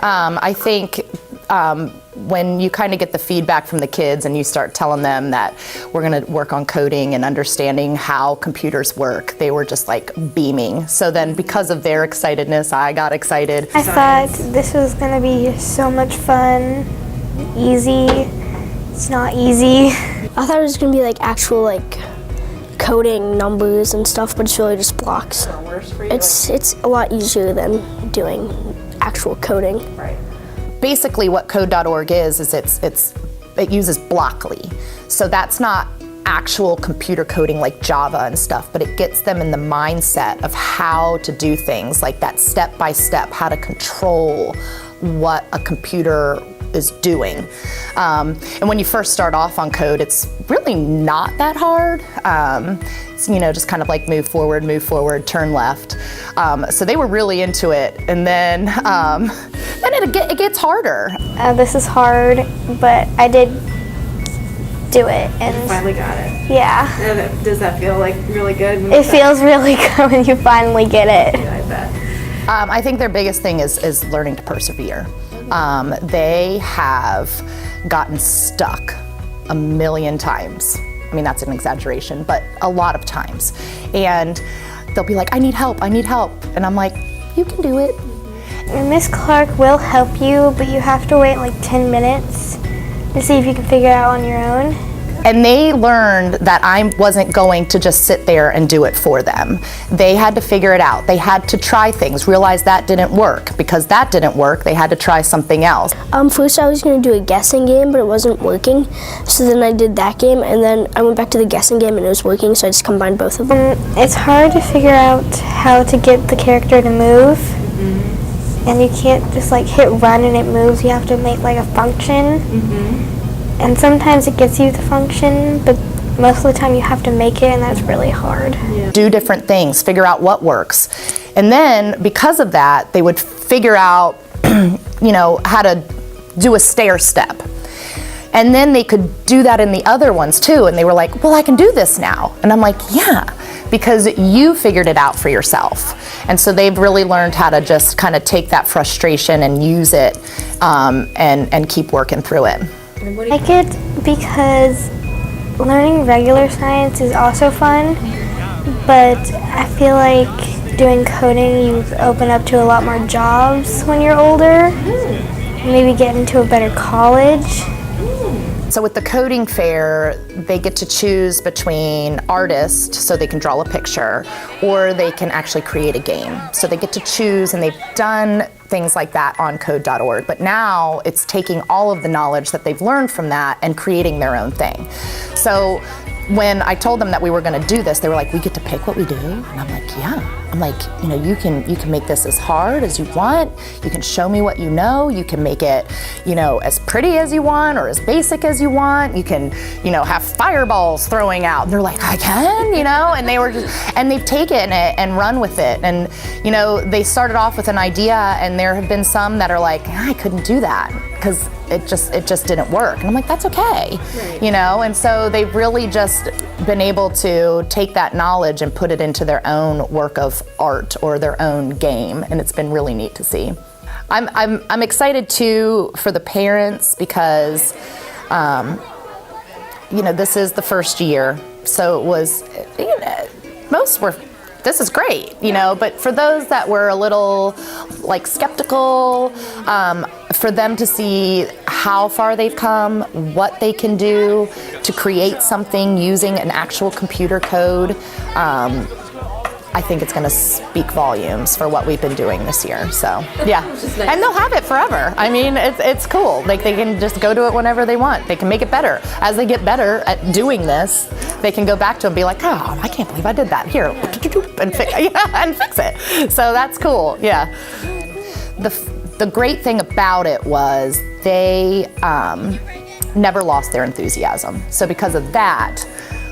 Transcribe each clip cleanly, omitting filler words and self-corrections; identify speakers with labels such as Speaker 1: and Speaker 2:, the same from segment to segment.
Speaker 1: I think when you kind of get the feedback from the kids and you start telling them that we're going to work on coding and understanding how computers work, they were just like beaming. So then because of their excitedness, I got excited.
Speaker 2: I thought this was going to be so much fun, easy. It's not easy.
Speaker 3: I thought it was going to be like actual like coding numbers and stuff, but it's really just blocks. It's a lot easier than doing actual coding.
Speaker 1: Right. Basically what code.org is it uses Blockly. So that's not actual computer coding like Java and stuff, but it gets them in the mindset of how to do things, like that step by step, how to control what a computer is doing. And when you first start off on code, it's really not that hard. It's, just kind of like move forward, turn left. So they were really into it. And then it gets harder.
Speaker 2: This is hard, but I did do it. And
Speaker 4: you finally got it.
Speaker 2: Yeah.
Speaker 4: And does that feel like really good?
Speaker 2: It feels really good when you finally get it.
Speaker 4: Yeah, I bet.
Speaker 1: I think their biggest thing is learning to persevere. They have gotten stuck a million times. I mean, that's an exaggeration, but a lot of times. And they'll be like, I need help. And I'm like, you can do it.
Speaker 2: Miss Clark will help you, but you have to wait like 10 minutes to see if you can figure it out on your own.
Speaker 1: And they learned that I wasn't going to just sit there and do it for them. They had to figure it out. They had to try things, realize that didn't work. Because that didn't work, they had to try something else.
Speaker 3: First I was going to do a guessing game, but it wasn't working. So then I did that game, and then I went back to the guessing game and it was working, so I just combined both of them.
Speaker 2: It's hard to figure out how to get the character to move. And you can't just like hit run and it moves. You have to make like a function. And sometimes it gets you the function, but most of the time you have to make it, and that's really hard.
Speaker 1: Yeah. Do different things, figure out what works. And then because of that, they would figure out, how to do a stair step. And then they could do that in the other ones too. And they were like, well, I can do this now. And I'm like, yeah, because you figured it out for yourself. And so they've really learned how to just kind of take that frustration and use it and keep working through it.
Speaker 2: I like it because learning regular science is also fun, but I feel like doing coding, you open up to a lot more jobs when you're older, maybe get into a better college.
Speaker 1: So with the coding fair, they get to choose between artists, so they can draw a picture, or they can actually create a game. So they get to choose, and they've done things like that on code.org. But now it's taking all of the knowledge that they've learned from that and creating their own thing. So when I told them that we were going to do this, they were like, we get to pick what we do? And I'm like, yeah. I'm like, you can make this as hard as you want. You can show me what you know. You can make it, as pretty as you want or as basic as you want. You can, have fireballs throwing out. And they're like, I can, and they were and they've taken it and run with it. And, they started off with an idea, and there have been some that are like, I couldn't do that because it just didn't work. And I'm like, that's okay, right. And so they've really just been able to take that knowledge and put it into their own work of art or their own game, and it's been really neat to see. I'm excited too for the parents because this is the first year, so it was most were, this is great, but for those that were a little like skeptical, for them to see how far they've come, what they can do to create something using an actual computer code, I think it's going to speak volumes for what we've been doing this year. So yeah, nice. And they'll have it forever. I mean, it's cool. Like they can just go to it whenever they want. They can make it better. As they get better at doing this, they can go back to it and be like, oh, I can't believe I did that. Here, and fix it. So that's cool. Yeah. The great thing about it was they never lost their enthusiasm. So because of that,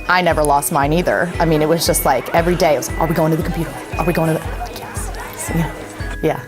Speaker 1: I never lost mine either. I mean, it was just like every day it was, are we going to the computer? Are we going to the, yes. Yeah.